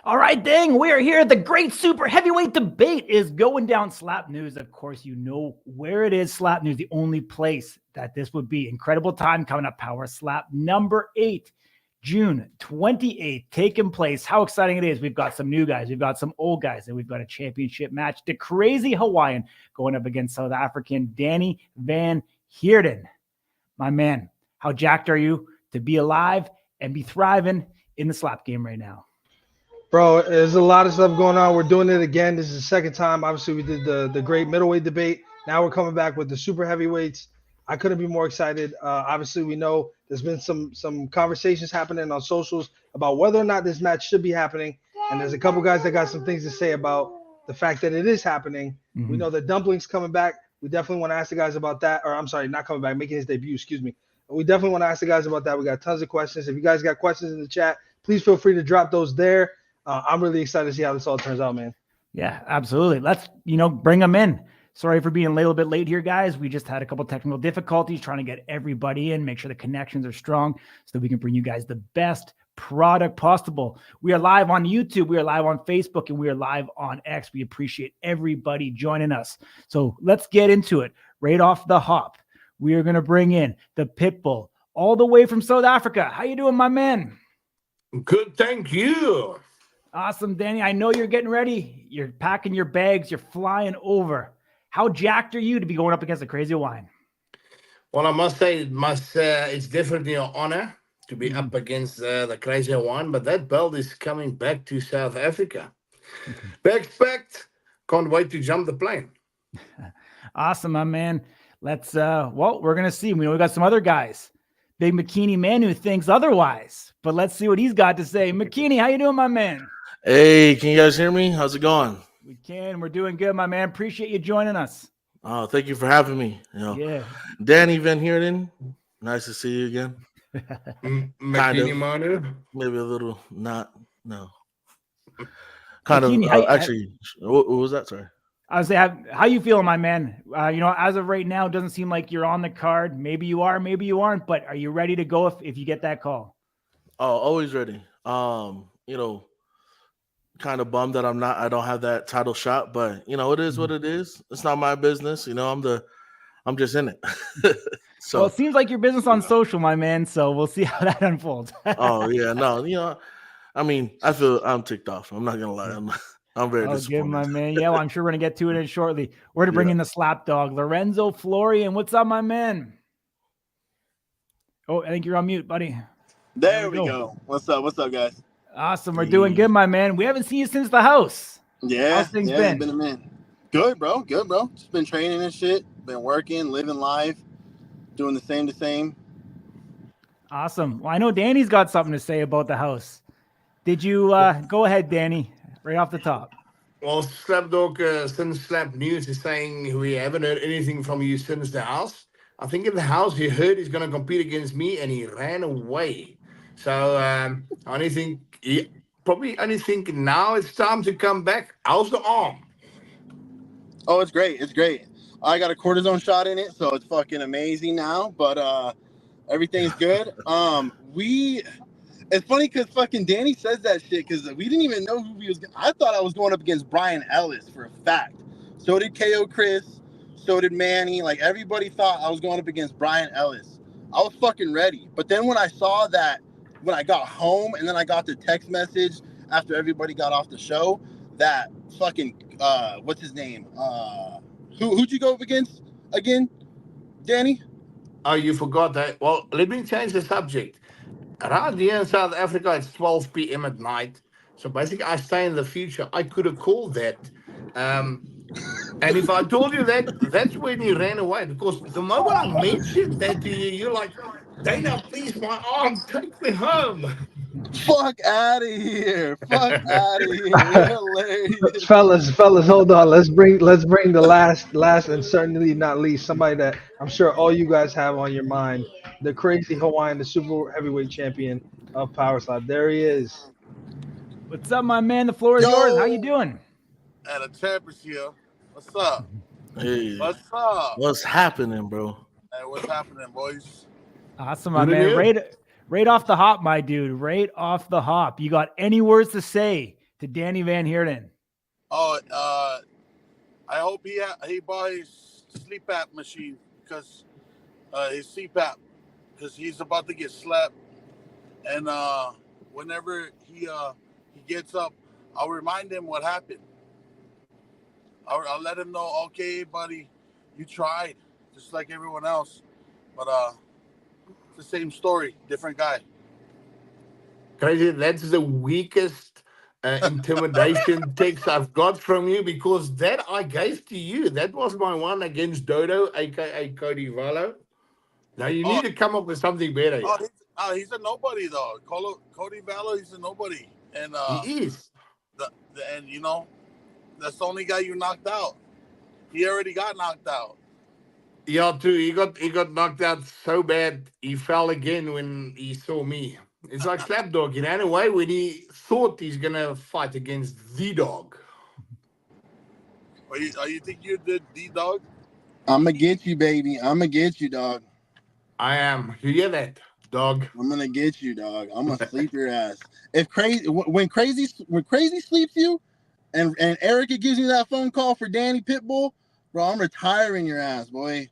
All right, dang, we are here. The great super heavyweight debate is going down. Slap News, of course, you know where it is. Slap News, the only place that this would be. Incredible time coming up. Power Slap number 8, June 28th, taking place. How exciting it is. We've got some new guys. We've got some old guys. And we've got a championship match. The Crazy Hawaiian going up against South African Danie Van Heerden. My man, how jacked are you to be alive and be thriving in the slap game right now? Bro, there's a lot of stuff going on. We're doing it again. This is the second time. Obviously, we did the great middleweight debate. Now we're coming back with the super heavyweights. I couldn't be more excited. Obviously, we know there's been some conversations happening on socials about whether or not this match should be happening. And there's a couple guys that got some things to say about the fact that it is happening. We know that Dumpling's coming back. We definitely want to ask the guys about that. Or I'm sorry, not coming back, making his debut, excuse me. We definitely want to ask the guys about that. We got tons of questions. If you guys got questions in the chat, please feel free to drop those there. I'm really excited to see how this all turns out, man. Yeah, absolutely. Let's, bring them in. Sorry for being a little bit late here, guys. We just had a couple technical difficulties trying to get everybody in, make sure the connections are strong so that we can bring you guys the best product possible. We are live on YouTube. We are live on Facebook, and we are live on X. We appreciate everybody joining us. So let's get into it. Right off the hop, we are going to bring in the Pitbull all the way from South Africa. How you doing, my man? Good, thank you. Awesome, Danie. I know you're getting ready. You're packing your bags. You're flying over. How jacked are you to be going up against the Crazy Hawaiian? Well, I must say, it's definitely an honor to be up against the Crazy Hawaiian, but that belt is coming back to South Africa. Expect. Can't wait to jump the plane. Awesome, my man. Let's, we're going to see. We know we got some other guys. Big Makini Manu thinks otherwise, but let's see what he's got to say. Makini, how you doing, my man? Hey, can you guys hear me? How's it going? We can. We're doing good, my man. Appreciate you joining us. Oh, thank you for having me. Yeah. Danie Van Heerden, nice to see you again. Makini Manu. Maybe a little not. No. Kind Makini, of. Actually, what was that? Sorry. I was saying, how you feeling, my man? As of right now, it doesn't seem like you're on the card. Maybe you are, maybe you aren't. But are you ready to go if you get that call? Oh, always ready. Kind of bummed that I don't have that title shot, but it is what it is. It's not my business. I'm just in it. So well, it seems like your business on social, my man. So we'll see how that unfolds. Oh yeah, no, I feel I'm ticked off. I'm not gonna lie. I'm very disappointed. Good, my man. Yeah, well, I'm sure we're gonna get to it shortly. We're to bring in the slap dog, Lorenzo Florean. What's up, my man? Oh, I think you're on mute, buddy. There we go. What's up? What's up, guys? Awesome. We're doing good, my man. We haven't seen you since the house. Yeah. How's things been? It's been a minute. Good, bro. Good, bro. Just been training and shit. Been working, living life, doing the same. Awesome. Well, I know Danie's got something to say about the house. Did you go ahead, Danie? Right off the top. Well, Slapdog, since Slap News is saying we haven't heard anything from you since the house. I think in the house he heard he's going to compete against me and he ran away. So I probably only think now it's time to come back. How's the arm? Oh, it's great. It's great. I got a cortisone shot in it, so it's fucking amazing now. But everything's good. It's funny because fucking Danie says that shit because we didn't even know who he was. I thought I was going up against Brian Ellis for a fact. So did KO Chris. So did Manny. Like, everybody thought I was going up against Brian Ellis. I was fucking ready. But then when I saw that, when I got home and then I got the text message after everybody got off the show, that fucking, what's his name? Who'd you go up against again, Danie? Oh, you forgot that. Well, let me change the subject. Around here in South Africa, it's 12 p.m. at night. So basically, I say in the future, I could have called that. And if I told you that, that's when he ran away. Because the moment I mentioned that to you, you're like, Dana, please, my arm, take me home. Fuck out of here. Fuck out of here. You're hilarious. Fellas, hold on. Let's bring the last and certainly not least, somebody that I'm sure all you guys have on your mind, the Crazy Hawaiian, the super heavyweight champion of Power Slap. There he is. What's up, my man? The floor is yours. How you doing? At a championship. What's up? Hey, What's up? what's happening, bro? Hey, what's happening, boys? Awesome, my man. Right off the hop, my dude. Right off the hop. You got any words to say to Danie Van Heerden? Oh, I hope he bought his sleep app machine because his CPAP because he's about to get slapped. And whenever he gets up, I'll remind him what happened. I'll let him know, okay, buddy, you tried just like everyone else, but it's the same story, different guy. Crazy, that's the weakest intimidation text I've got from you because that I gave to you. That was my one against Dodo, aka Cody Vallo. Now you need to come up with something better. He's a nobody though. Cody Vallo, he's a nobody, and He is. And you know, that's the only guy you knocked out. He already got knocked out. Yeah, too. He got knocked out so bad he fell again when he saw me. It's like Slapdog, you know, in a way when he thought he's gonna fight against the dog. You think you did the dog? I'm gonna get you, baby. I'm gonna get you, dog. I am. You hear that, dog? I'm gonna get you, dog. I'm gonna sleep your ass. If when crazy sleeps you, and Erica gives you that phone call for Danny Pitbull, bro, I'm retiring your ass, boy.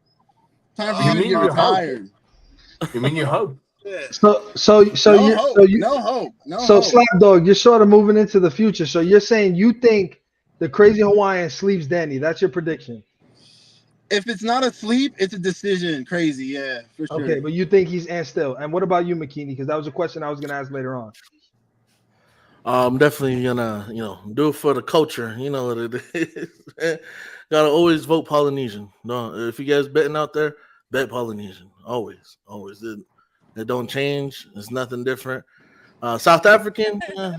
Time for you to get retired. You mean you hope? So No hope. Slapdog, you're sort of moving into the future. So you're saying you think the Crazy Hawaiian sleeps Danny. That's your prediction. If it's not a sleep, it's a decision. Crazy, yeah, for sure. Okay, but you think he's and still. And what about you, Makini? Because that was a question I was gonna ask later on. I'm definitely gonna, do it for the culture. You know what it is. Gotta always vote Polynesian. No, if you guys betting out there, bet Polynesian. Always. It don't change. It's nothing different. South African, I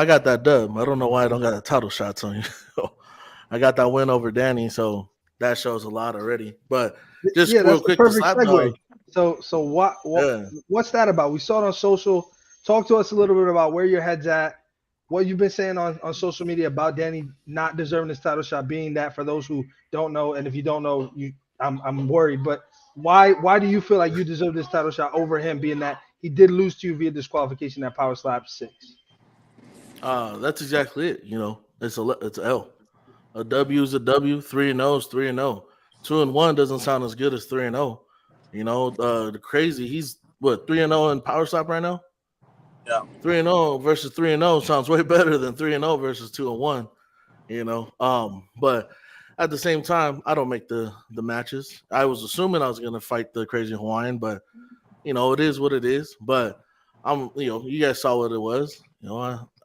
got that dub. I don't know why I don't got the title shots on you. I got that win over Danny, so that shows a lot already. But just real quick, the perfect segue. So what's that about? We saw it on social. Talk to us a little bit about where your head's at, what you've been saying on social media about Danny not deserving this title shot, being that for those who don't know, and if you don't know, I'm worried. But why do you feel like you deserve this title shot over him, being that he did lose to you via disqualification at Power Slap 6? That's exactly it. It's a L. A W is a W. 3-0 is 3-0. 2-1 doesn't sound as good as 3-0. The Crazy, he's what, 3-0 in Power Slap right now? Yeah. 3-0 versus 3-0 sounds way better than 3-0 versus 2-1. But at the same time, I don't make the matches. I was assuming I was gonna fight the Crazy Hawaiian, but it is what it is. But you guys saw what it was.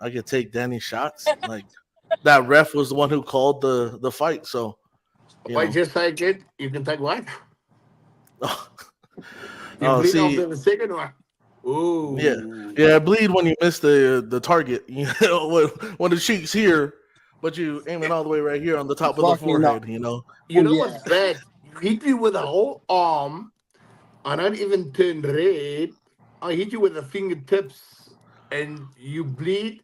I could take Danny's shots. Like that ref was the one who called the fight. So if I just take it, you can take what? You bleed see, off the second one. Ooh. Yeah. I bleed when you miss the target. When the cheek's here, but you aim it all the way right here on the top of the forehead. You know what's bad? You hit me with a whole arm. I don't even turn red. I hit you with the fingertips, and you bleed.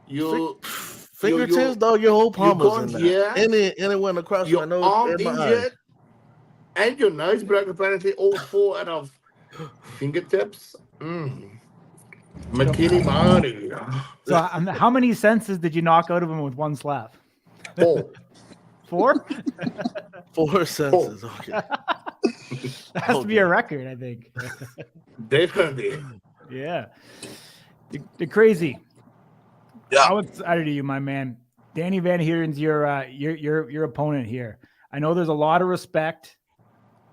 Fingertips, dog. Your whole palm was in there. And it went across your my nose arm and my injured, eyes. And your nose broke. Apparently, all 4 out of fingertips. Makini Manu. So, how many senses did you knock out of him with one slap? 4. 4? 4 senses. Okay. That has to be a record, I think. Definitely. Yeah. The Crazy. Yeah. How excited are you, my man? Danie Van Heerden's your opponent here. I know there's a lot of respect.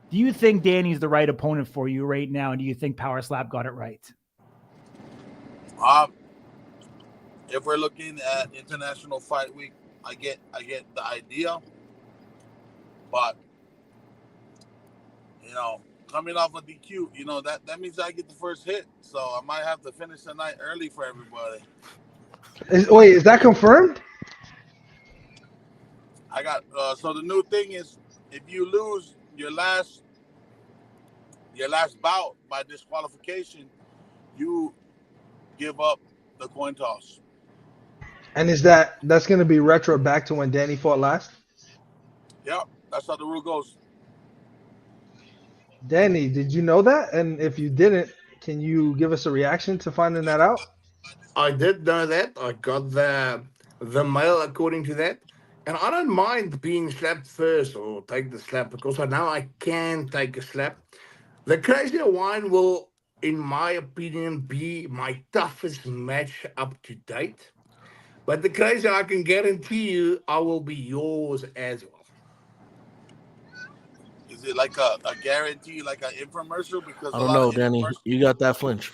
Do you think Danny's the right opponent for you right now? And do you think Power Slap got it right? If we're looking at International Fight Week, I get the idea, but coming off a DQ, that means I get the first hit, so I might have to finish the night early for everybody. Is that confirmed? I got so the new thing is if you lose your last bout by disqualification, you give up the coin toss. And that's going to be retro back to when Danny fought last? Yep, that's how the rule goes. Danny, did you know that? And if you didn't, can you give us a reaction to finding that out? I did know that. I got the mail according to that. And I don't mind being slapped first or take the slap because I know I can take a slap. The Crazy Hawaiian will, in my opinion, be my toughest match up to date. But the Crazy, I can guarantee you, I will be yours as well. Is it like a guarantee, like an infomercial? Because I a don't lot of know, Danny. infomercials. You got that flinch.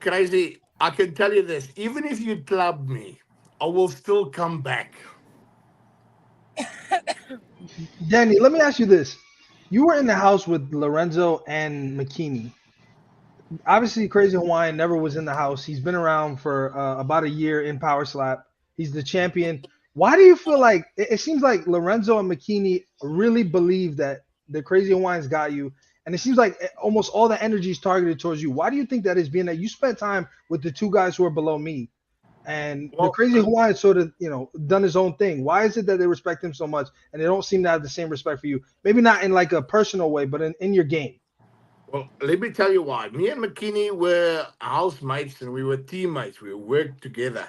Crazy, I can tell you this. Even if you club me, I will still come back. Danny, let me ask you this. You were in the house with Lorenzo and Makini. Obviously, Crazy Hawaiian never was in the house. He's been around for about a year in Power Slap. He's the champion. Why do you feel like it seems like Lorenzo and Makini really believe that the Crazy Hawaiian's got you? And it seems like almost all the energy is targeted towards you. Why do you think that is, being that you spent time with the two guys who are below me? And the Well, Crazy Hawaiian sort of, done his own thing. Why is it that they respect him so much and they don't seem to have the same respect for you? Maybe not in like a personal way, but in your game. well, let me tell you why. Me and McKinney were housemates and we were teammates. We worked together.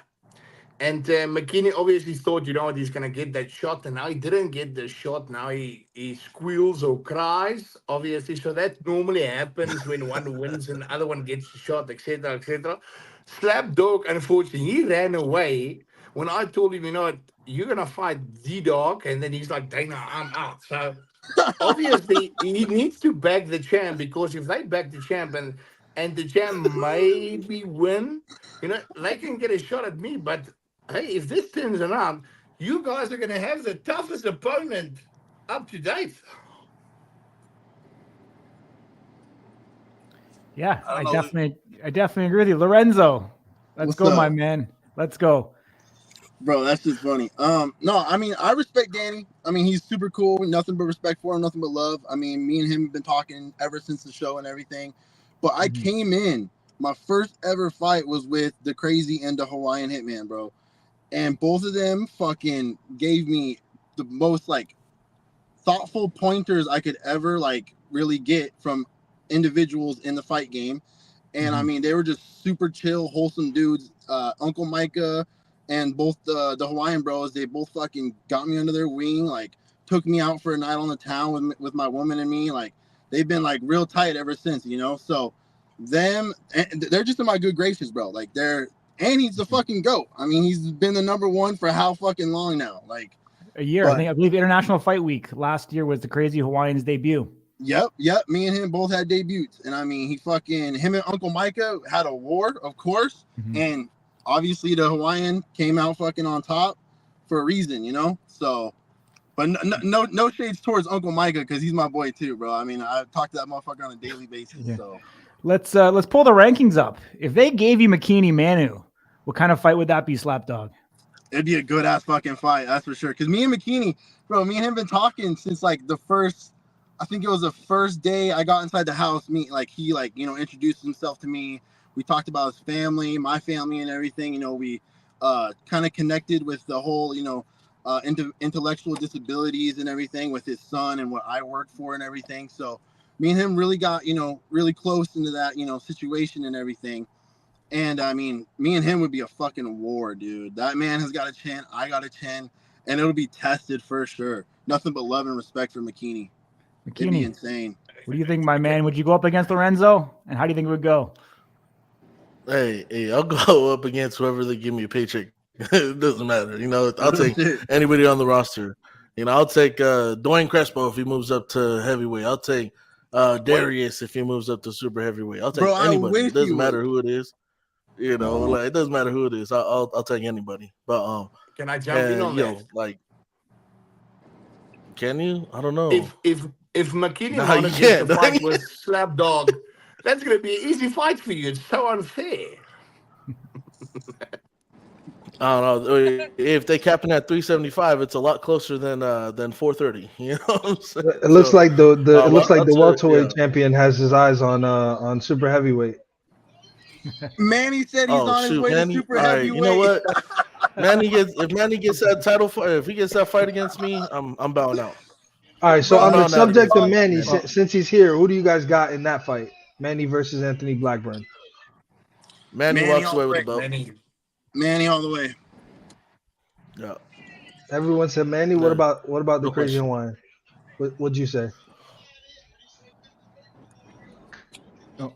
And McKinney obviously thought, you know what, he's going to get that shot. And now he didn't get the shot. Now he squeals or cries, obviously. So that normally happens when one wins and the other one gets the shot, etc., etc. Slap Dog, unfortunately, he ran away when I told him, you know what, you're going to fight the dog. And then he's like, Dana, I'm out. So obviously, he needs to back the champ because if they back the champ and the champ maybe win, they can get a shot at me. But hey, if this turns around, you guys are going to have the toughest opponent up to date. Yeah, I I don't know. definitely agree with you. Lorenzo, let's What's go, up? my man. Let's go. Bro, that's just funny. No, I mean, I respect Danny. I mean, he's super cool. Nothing but respect for him, nothing but love. I mean, me and him have been talking ever since the show and everything. But I came in, my first ever fight was with the Crazy and the Hawaiian Hitman, bro. And both of them fucking gave me the most like thoughtful pointers I could ever like really get from individuals in the fight game. And I mean, they were just super chill, wholesome dudes. Uncle Micah and both the Hawaiian bros, they both fucking got me under their wing, like took me out for a night on the town with my woman and me. Like they've been like real tight ever since, So them, and they're just in my good graces, bro. Like and he's the fucking GOAT. I mean, he's been the number one for how fucking long now? Like a year. I believe International Fight Week last year was the Crazy Hawaiian's debut. Yep. Me and him both had debuts. And I mean, him and Uncle Micah had a war, of course. And obviously the Hawaiian came out fucking on top for a reason, So, but no shades towards Uncle Micah because he's my boy too, bro. I mean, I talk to that motherfucker on a daily basis. Yeah. So let's pull the rankings up. If they gave you Makini Manu, what kind of fight would that be, Slapdog? It'd be a good ass fucking fight, that's for sure. Because me and Makini, bro, me and him been talking since like I think it was the first day I got inside the house. He introduced himself to me. We talked about his family, my family, and everything. We kind of connected with the whole, intellectual disabilities and everything with his son and what I work for and everything. So me and him really got, really close into that, situation and everything. And I mean, me and him would be a fucking war, dude. That man has got a chin, I got a chin, and it'll be tested for sure. Nothing but love and respect for Makini. It'd be insane. What do you think, my man? Would you go up against Lorenzo? And how do you think it would go? Hey, I'll go up against whoever they give me a paycheck. It doesn't matter. I'll take anybody on the roster. I'll take Dwayne Crespo if he moves up to heavyweight. I'll take Darius if he moves up to super heavyweight. I'll take anybody. It doesn't matter who it is. It doesn't matter who it is. I'll take anybody. But can I jump in on that? Can you? I don't know. If McKinney wanted to fight with Slapdog, that's going to be an easy fight for you. It's so unfair. I don't know. If they cap it at 375, it's a lot closer than 430. You know what I'm saying? It looks like the welterweight champion has his eyes on super heavyweight. Manny said he's on his way to super heavyweight. You know what? If Manny gets that title fight, if he gets that fight against me, I'm bowing out. All right, so on the subject of Manny, since he's here, who do you guys got in that fight? Manny versus Anthony Blackburn. Manny walks away with the belt. Manny all the way. Yeah. Everyone said Manny. What about the No Crazy question. Hawaiian? What'd you say? Oh,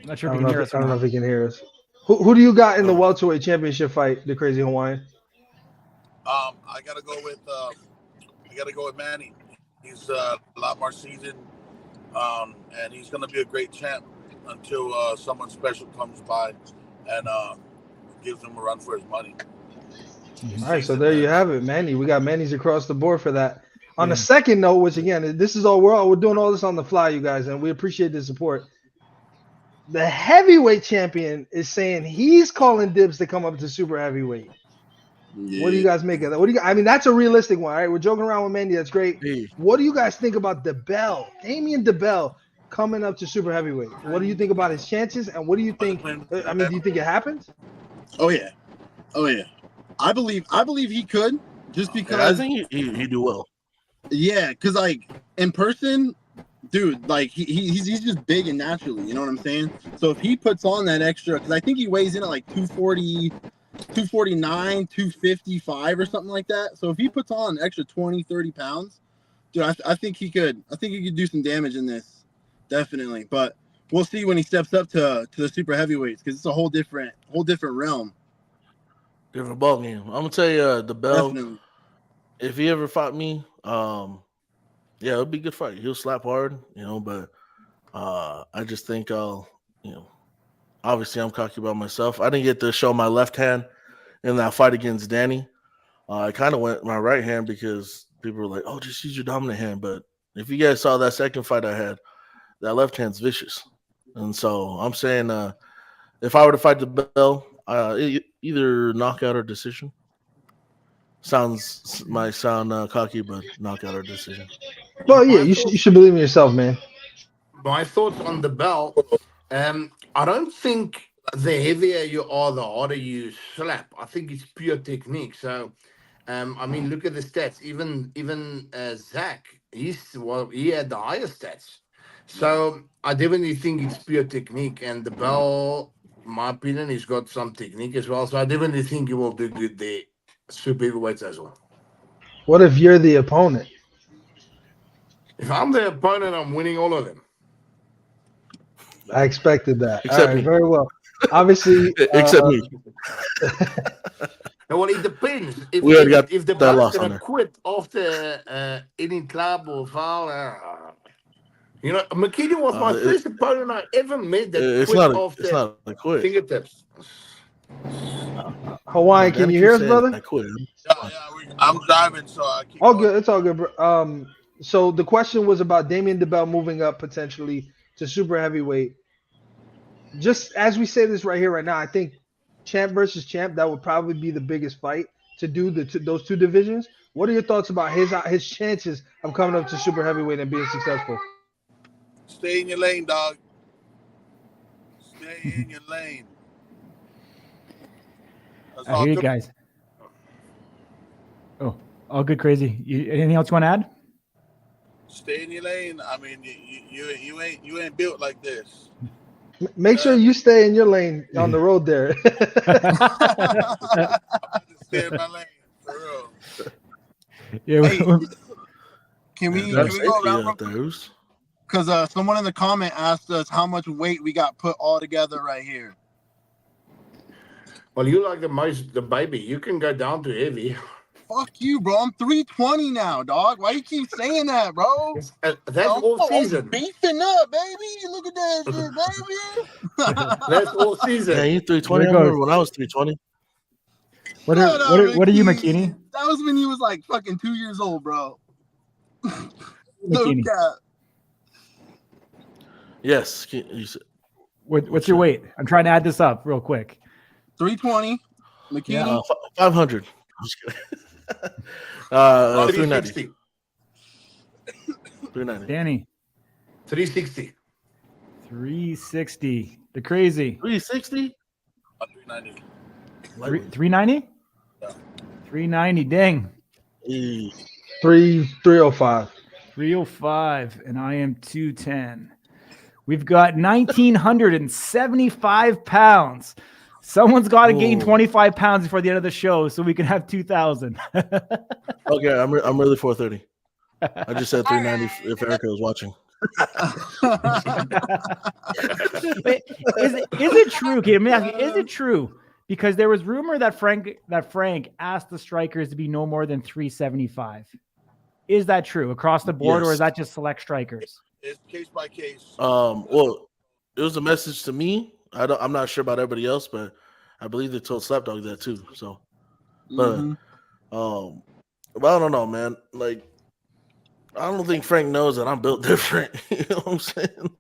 I'm not sure I if don't you know can hear if us I or don't know not. if he can hear us. Who do you got in the Oh. welterweight championship fight? The Crazy Hawaiian. I gotta go with Manny. He's a lot more seasoned, and he's gonna be a great champ until someone special comes by and gives him a run for his money. All right, so there you have it, Manny. We got Manny's across the board for that. On the second note, which again, this is all we're doing all this on the fly, you guys, and we appreciate the support. The heavyweight champion is saying he's calling dibs to come up to super heavyweight. Yeah. What do you guys make of that? I mean, that's a realistic one. All right, we're joking around with Mandy. That's great. Hey. What do you guys think about Damian DeBell coming up to super heavyweight? What do you think about his chances? And what do you think? I mean, do you think it happens? Oh yeah. I believe he could, just because. Yeah, I think he do well. Yeah, because like in person, dude, like he's just big and naturally, you know what I'm saying? So if he puts on that extra, because I think he weighs in at like 240, 249, 255 or something like that. So if he puts on an extra 20, 30 pounds, dude, I think he could do some damage in this, definitely. But we'll see when he steps up to the super heavyweights, because it's a whole different realm. Different ball game. I'm gonna tell you, DeBell. Definitely. If he ever fought me, yeah, it'd be a good fight. He'll slap hard, but I just think obviously I'm cocky about myself. I didn't get to show my left hand in that fight against Danie. I kind of went my right hand because people were like, "Oh, just use your dominant hand." But if you guys saw that second fight I had, that left hand's vicious, and so I'm saying if I were to fight DeBell, either knockout or decision. Might sound cocky, but knockout or decision. Well, yeah, you should believe in yourself, man. My thoughts on the bell. I don't think the heavier you are, the harder you slap. I think it's pure technique. So, I mean, look at the stats. Even Zach, he had the highest stats. So I definitely think it's pure technique. And the bell, in my opinion, he's got some technique as well. So I definitely think he will do good there. Super heavyweights as well. What if you're the opponent? If I'm the opponent, I'm winning all of them. I expected that. Except all right, me. very well. Obviously, Except me. Well, it depends. If the that guy's loss on gonna there. quit after any club or foul, Makini was my first opponent I ever met that It's quit not after a quit. fingertips. Hawaiian, can you hear us, brother? I quit. I'm driving, so I keep All going. good. It's all good, bro. So the question was about Damian DeBell moving up potentially to super heavyweight. Just as we say this right here, right now, I think champ versus champ, that would probably be the biggest fight to do those two divisions. What are your thoughts about his chances of coming up to super heavyweight and being successful? Stay in your lane, dog. Stay in your lane. That's I all hear you good. guys. Oh, all good, Crazy. Anything else you want to add? Stay in your lane. I mean, you ain't built like this. Make sure you stay in your lane on the road there. Stay in my lane, for real. Yeah. Hey, can we go around? Because someone in the comment asked us how much weight we got put all together right here. Well, you like the baby. You can go down to heavy. Fuck you, bro. I'm 320 now, dog. Why you keep saying that, bro? That's all season. Beefing up, baby. Look at that shit, baby. That's all season. Yeah, you 320. I remember when I was 320. What are you, Makini? That was when you was like fucking 2 years old, bro. Makini. Yes. What's your weight? I'm trying to add this up real quick. 320. Makini. 500. I'm just kidding. 390. 390. Danny. 360. 360. The Crazy. 360? 390. 390? Yeah. 390. Dang. 305. 305. And I am 210. We've got 1,975 pounds. Someone's got to gain 25 pounds before the end of the show so we can have 2,000. Okay, I'm really 430. I just said 390 if Erica was watching. Wait, is it true? Okay, let me ask you, is it true? Because there was rumor that Frank asked the strikers to be no more than 375. Is that true across the board, or is that just select strikers? It's case by case. Well, it was a message to me. I'm not sure about everybody else, but I believe they told Slapdog that too. So, but I don't know, man. Like, I don't think Frank knows that I'm built different. You know what I'm saying?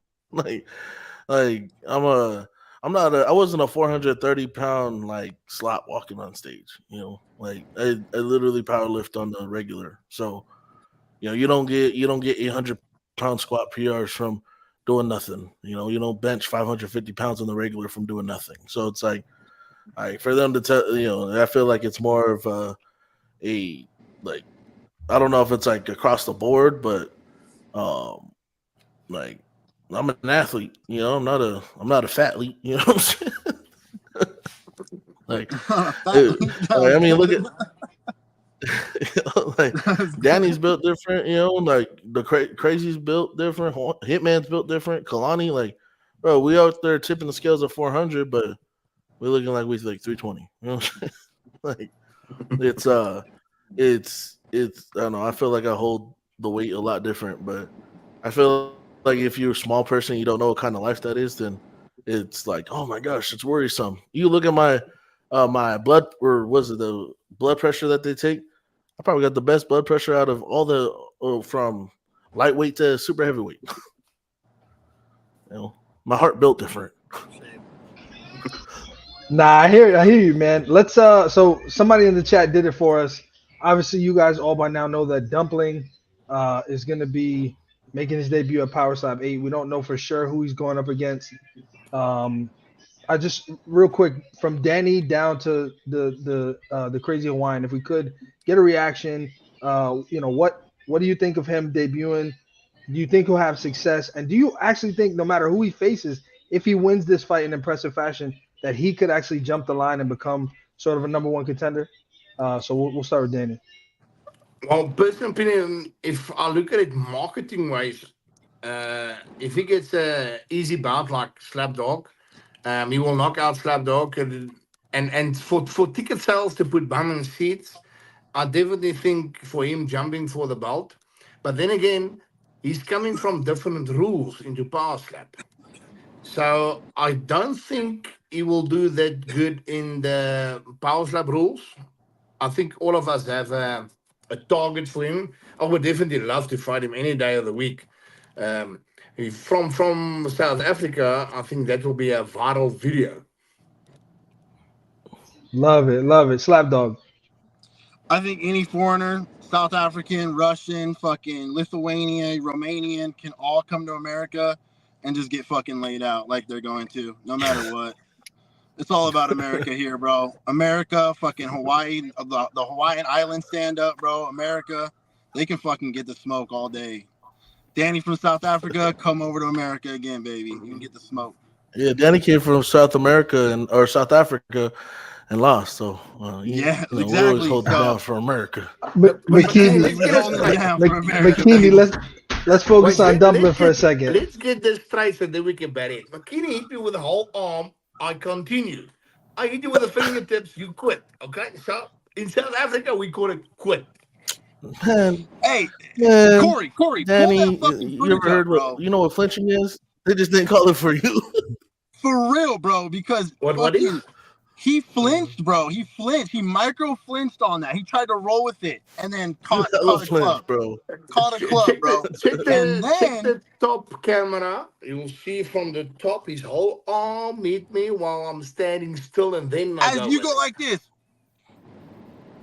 I wasn't a 430-pound like slot walking on stage. You know, like I literally powerlift on the regular. So, you know, you don't get 800-pound squat PRs from doing nothing. You know, you don't bench 550 pounds on the regular from doing nothing. So it's like for them to tell, you know, I feel like it's more of a like, I don't know if it's like across the board, but like I'm an athlete, you know, I'm not a fatly, you know what I'm saying? I mean, look at like Danny's built different, you know, like the Crazy's built different, Hitman's built different, Kalani, like, bro, we out there tipping the scales at 400, but we're looking like we're like 320. You know what I'm saying? Like it's I don't know, I feel like I hold the weight a lot different, but I feel like if you're a small person, you don't know what kind of life that is, then it's like, oh my gosh, it's worrisome. You look at my my blood, or was it the blood pressure that they take? I probably got the best blood pressure out of all the from lightweight to super heavyweight. You know, my heart built different. Nah, I hear you, man. Let's so somebody in the chat did it for us. Obviously, you guys all by now know that Dumpling is going to be making his debut at Power Slap 8. We don't know for sure who he's going up against. I just real quick from Danny down to the Crazy Hawaiian, if we could get a reaction. You know, what do you think of him debuting? Do you think he'll have success? And do you actually think no matter who he faces, if he wins this fight in impressive fashion, that he could actually jump the line and become sort of a number one contender? So we'll start with Danny. Well, personal opinion, if I look at it marketing wise, if he gets an easy bout like Slapdog, he will knock out Slapdog. And for ticket sales to put bum in seats, I definitely think for him jumping for the belt. But then again, he's coming from different rules into Power Slap. So I don't think he will do that good in the Power Slap rules. I think all of us have a target for him. I would definitely love to fight him any day of the week. From South Africa, I think that will be a viral video. Love it. Slapdog. I think any foreigner, South African, Russian, fucking Lithuanian, Romanian, can all come to America and just get fucking laid out like they're going to, no matter what. It's all about America here, bro. America, fucking Hawaii, the Hawaiian Island stand up, bro. America, they can fucking get the smoke all day. Danny from South Africa, come over to America again, baby. You can get the smoke. Yeah, Danny came from South America or South Africa and lost. So exactly. We always hold it down for America. Makini, let's focus on Dumpling for a second. Let's get this straight so that we can bury it. Makini hit me with a whole arm. I continue. I hit you with the fingertips. You quit. Okay. So in South Africa, we call it quit. Man, Corey, Danny, you ever heard what? You know what flinching is? They just didn't call it for you. For real, bro. Because what is? He flinched, bro. He flinched. He micro flinched on that. He tried to roll with it and then caught a club, bro. Caught a club, bro. Check the top camera. You'll see from the top his whole arm hit me while I'm standing still, and then as you go like this.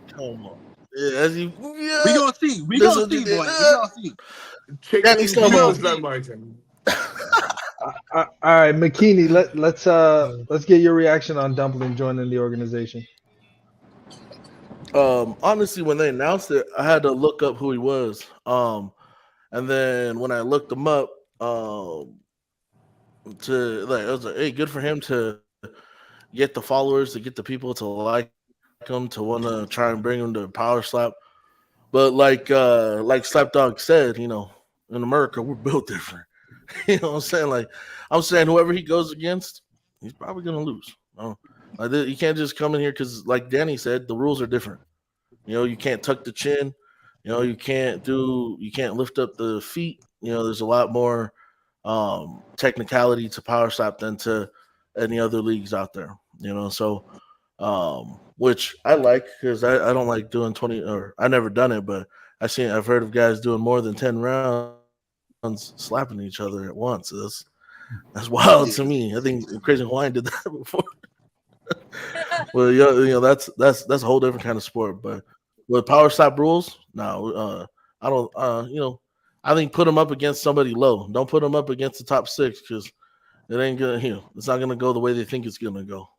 Come on. Yeah, as you. Yeah. We gonna see. We gonna see, boy. We gonna see. Check the slow motion. All right, Makini, let's get your reaction on Dumpling joining the organization. Honestly, when they announced it, I had to look up who he was. And then when I looked him up, to like, I was like, hey, good for him to get the followers, to get the people to like him, to want to try and bring him to Power Slap. But like Slapdog said, in America we're built different. You know what I'm saying? Like I'm saying, whoever he goes against, he's probably gonna lose. You can't just come in here because, like Danny said, the rules are different. You can't tuck the chin. You can't lift up the feet. There's a lot more technicality to Power Slap than to any other leagues out there. So which I like because I don't like doing 20, or I never done it, but I've heard of guys doing more than 10 rounds slapping each other at once. That's wild to me. I think Crazy Hawaiian did that before. Well, that's a whole different kind of sport. But with Power Slap rules, no, I don't. I think put them up against somebody low. Don't put them up against the top 6 because it ain't gonna. It's not gonna go the way they think it's gonna go.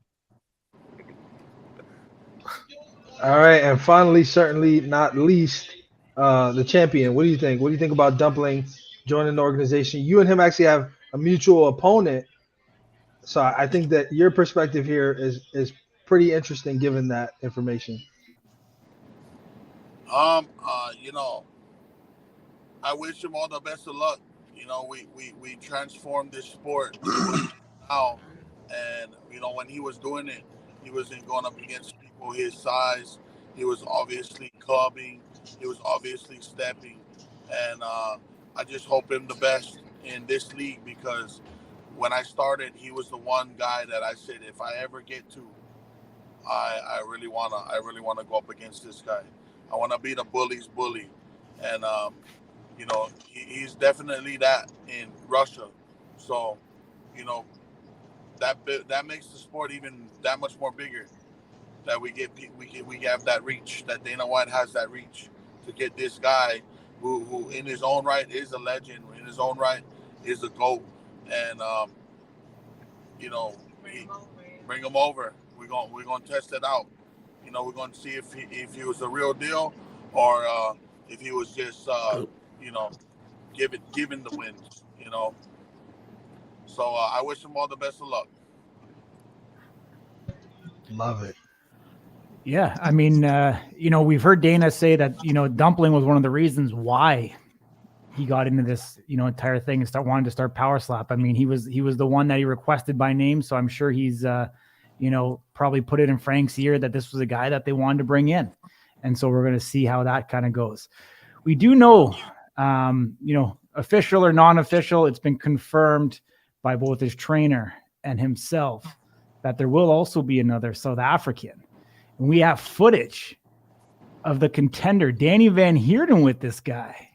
All right, and finally, certainly not least, the champion. What do you think? What do you think about Dumpling joining the organization? You and him actually have a mutual opponent, so I think that your perspective here is pretty interesting given that information. You know, I wish him all the best of luck. We transformed this sport now, and when he was doing it, he wasn't going up against people his size. He was obviously clubbing. He was obviously stepping, and I just hope him the best in this league because when I started, he was the one guy that I said if I ever get to, I really wanna go up against this guy. I want to be the bully's bully, and he's definitely that in Russia. So, you know, that makes the sport even that much more bigger. That we have that reach. That Dana White has that reach to get this guy who in his own right is a legend. In his own right is a GOAT, and bring him over. We're gonna test it out. We're gonna see if he was the real deal or if he was just you know giving the wins. So I wish him all the best of luck. Love it. Yeah, I mean, we've heard Dana say that Dumpling was one of the reasons why he got into this entire thing and wanted to start Power Slap. I mean, he was the one that he requested by name, so I'm sure he's probably put it in Frank's ear that this was a guy that they wanted to bring in, and so we're going to see how that kind of goes. We do know, official or non-official, it's been confirmed by both his trainer and himself that there will also be another South African. And we have footage of the contender, Danie Van Heerden, with this guy.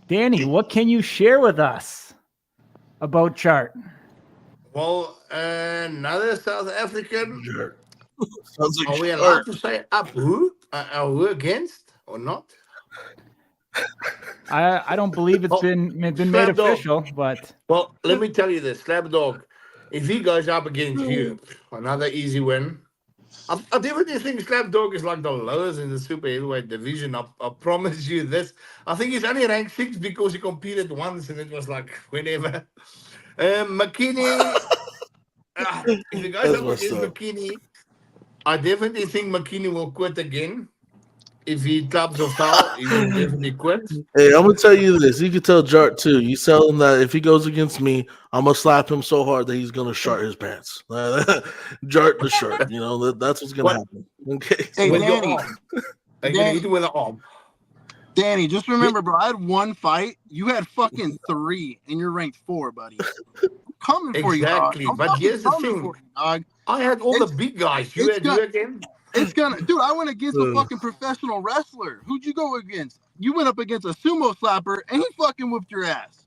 Danny, what can you share with us about Chart? Well, another South African. Sure. Sounds like Are we allowed to say up who? Are who against or not? I don't believe it's been made official, but well, let me tell you this, Slapdog. If he goes up against you, another easy win. I definitely think Slapdog is like the lowest in the super heavyweight division. I promise you this. I think he's only ranked 6 because he competed once and it was like whenever. Makini, if you guys up against Makini, I definitely think Makini will quit again. If he clubs or foul, he will definitely quit. Hey, I'm gonna tell you this. You can tell Jart too. You tell him that if he goes against me, I'm gonna slap him so hard that he's gonna shart his pants. Jart the shark. That's what's gonna happen. Okay. Hey, with Danny. your arm. Danny, hit with an arm. Danny, just remember, bro. I had 1 fight. You had fucking 3, and you're ranked 4, buddy. I'm coming for you, dog. But here's the thing. I had all the big guys. You again? Dude, I went against a fucking professional wrestler. Who'd you go against? You went up against a sumo slapper, and he fucking whooped your ass.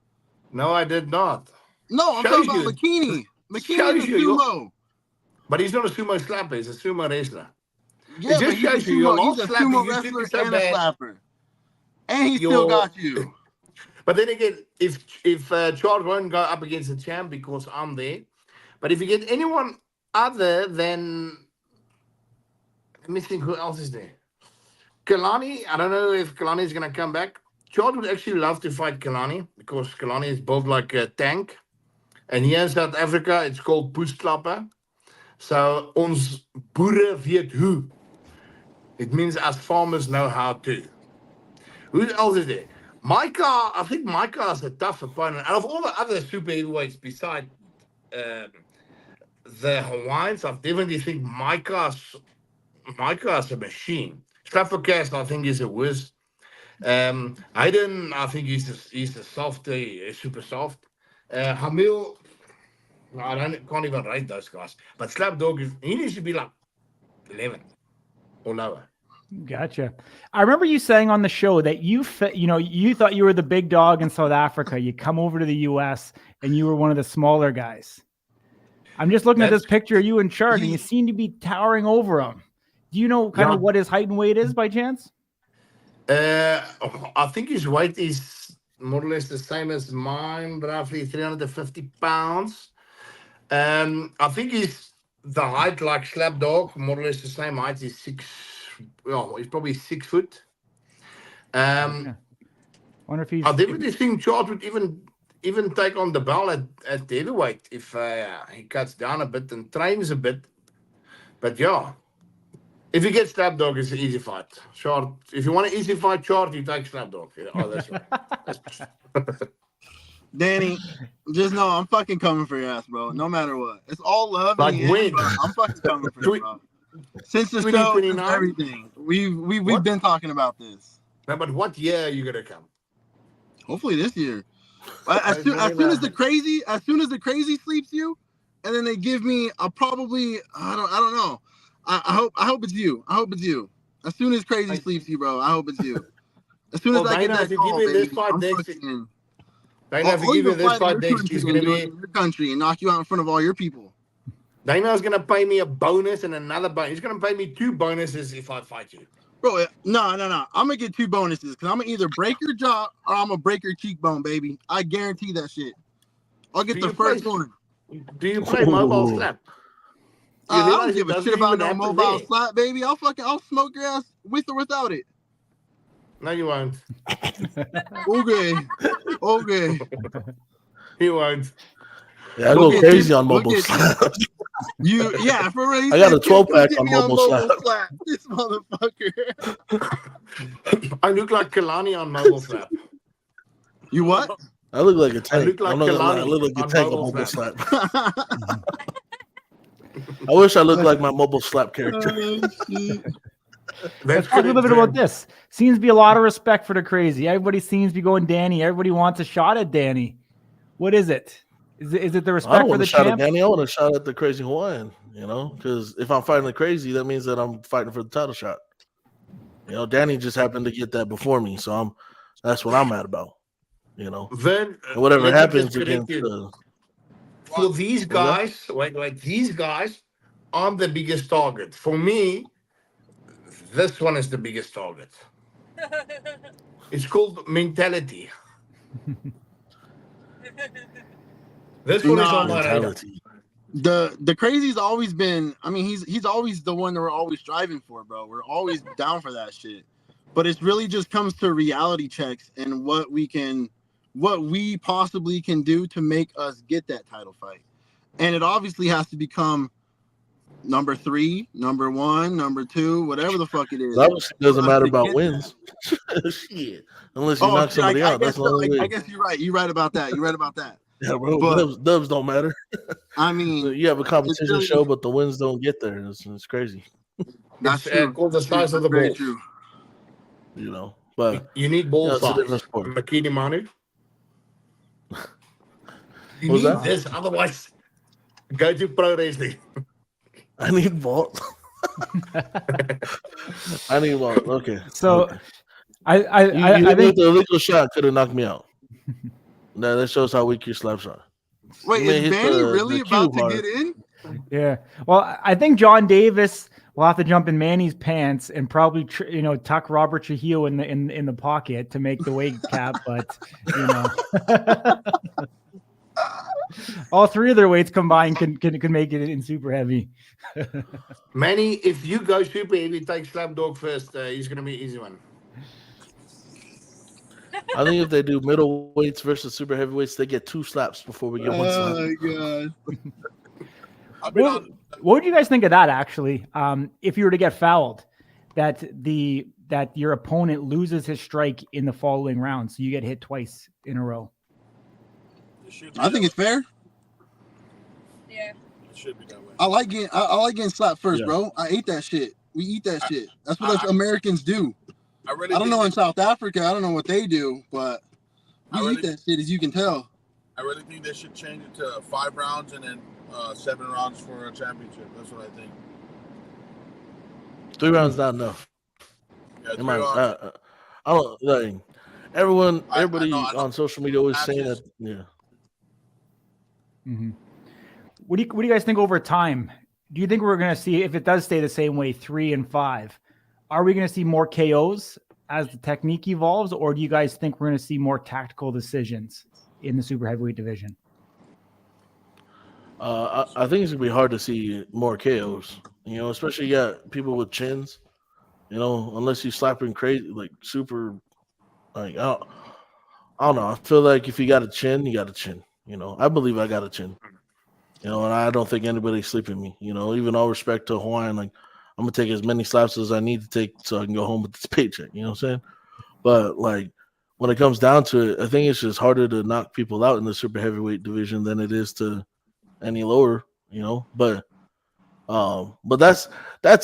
No, I did not. No, I'm talking about Makini. Makini is a sumo. But he's not a sumo slapper. He's a sumo wrestler. Yeah, but he's a sumo wrestler and a slapper. And he still got you. But then again, if Charles won't go up against the champ because I'm there, but if you get anyone other than, let me think, who else is there? Kalani, I don't know if Kalani is going to come back. Charles would actually love to fight Kalani because Kalani is built like a tank. And here in South Africa, it's called poesklapper. So, ons boere weet hoe. It means us farmers know how to. Who else is there? Micah, I think Micah is a tough opponent. Out of all the other super heavyweights beside the Hawaiians, I definitely think Micah's a machine. Slappercast, I think, is a whiz. Hayden, I think he's a soft, super soft. Hamil, I can't even rate those guys. But Slapdog, he needs to be like 11 or lower. Gotcha. I remember you saying on the show that you thought you were the big dog in South Africa. You come over to the U.S. and you were one of the smaller guys. I'm just looking at this picture of you and Shark, and you seem to be towering over him. Do you know kind of what his height and weight is by chance? I think his weight is more or less the same as mine, roughly 350 pounds. I think he's the height like Slapdog, more or less the same height. He's he's probably 6 foot. Wonder if he's. I definitely think Charles would even take on the bell at the heavyweight if he cuts down a bit and trains a bit. But yeah, if he gets Slapdog, it's an easy fight. Short. If you want an easy fight, Short, you take Slapdog. Oh, that's right. Danny, just know I'm fucking coming for your ass, bro. No matter what. It's all love. Like when? I'm fucking coming for you, bro. Since the show, since everything. We've been talking about this. No, but what year are you gonna come? Hopefully this year. As soon as the crazy sleeps you, and then they give me a probably I don't know. I hope it's you. I hope it's you. As soon as crazy sleeps you, bro, I hope it's you. As soon as I get that call, baby, If you give me this fight next, he's gonna be in your country and knock you out in front of all your people. Dana's gonna pay me a bonus and another bonus. He's gonna pay me 2 bonuses if I fight you. Bro, no. I'm gonna get 2 bonuses because I'm gonna either break your jaw or I'm gonna break your cheekbone, baby. I guarantee that shit. I'll get the first one. Do you play mobile slap? I don't give a shit about no mobile slap, baby. I'll smoke your ass with or without it. No, you won't. Okay. You won't. Yeah, I go crazy on mobile slap. For real. I got a 12-pack on mobile slap. This motherfucker. I look like Kalani on mobile slap. You what? I look like a tank. I look like I look like a tank on mobile slap. I wish I looked like my mobile slap character. Let's talk a little bit about this. Seems to be a lot of respect for the crazy. Everybody seems to be going Danny. Everybody wants a shot at Danny. What is it? Is it the respect for the champ? At Danny. I want a shot at the Crazy Hawaiian, because if I'm fighting the crazy, that means that I'm fighting for the title shot. Danny just happened to get that before me, so that's what I'm mad about. Then whatever happens against for these guys, these guys aren't the biggest target. For me, this one is the biggest target. It's called mentality. This one is on my radar. The crazy's always been. I mean, he's always the one that we're always striving for, bro. We're always down for that shit. But it really just comes to reality checks and what we possibly can do to make us get that title fight. And it obviously has to become number 3, number 1, number 2, whatever the fuck it is. That doesn't matter about wins. Shit. Unless you knock somebody out. That's the only way. I guess you're right. You're right about that. Yeah, bro. But dubs don't matter. I mean, so you have a competition show, but the wins don't get there. It's crazy. That's true. Called the size of the ball. True. But you need ball size. Makini Manu. You need this, otherwise go to pro wrestling. I need vault. I need vault. Okay. So okay. I think the illegal shot could have knocked me out. Now that shows how weak your slaps are. Wait, is Manny really about to get in? Yeah. Well, I think John Davis will have to jump in Manny's pants and probably tuck Robert Trujillo in the pocket to make the weight cap, but all 3 of their weights combined can make it in super heavy. Manny, if you go super heavy, take Slapdog first. He's gonna be an easy one. I think if they do middleweights versus super heavyweights, they get 2 slaps before we get 1 slap. Oh my god. What would you guys think of that? Actually, if you were to get fouled, that your opponent loses his strike in the following round, so you get hit twice in a row. I think it's fair. Yeah. It should be that way. I like getting slapped first, Yeah. bro. I ate that shit. We eat that shit. That's what us Americans do. I really I don't think know in that- South Africa. I don't know what they do, but we I really- eat that shit, as you can tell. I really think they should change it to 5 rounds and then 7 rounds for a championship. That's what I think. 3 rounds not enough. Yeah, In my, I don't like everybody I know. on social media always saying that. Yeah. Mm-hmm. What do you guys think over time? Do you think we're going to see, if it does stay the same way, 3 and 5, are we going to see more KOs as the technique evolves, or do you guys think we're going to see more tactical decisions in the super heavyweight division? I think it's gonna be hard to see more KOs. You know, especially you got people with chins. You know, unless you slapping crazy, like super, like I don't know. I feel like if you got a chin, you got a chin. You know, I believe I got a chin. You know, and I don't think anybody's sleeping me. You know, even all respect to Hawaiian, like I'm gonna take as many slaps as I need to take so I can go home with this paycheck. You know what I'm saying? But like when it comes down to it, I think it's just harder to knock people out in the super heavyweight division than it is to any lower. You know, but that's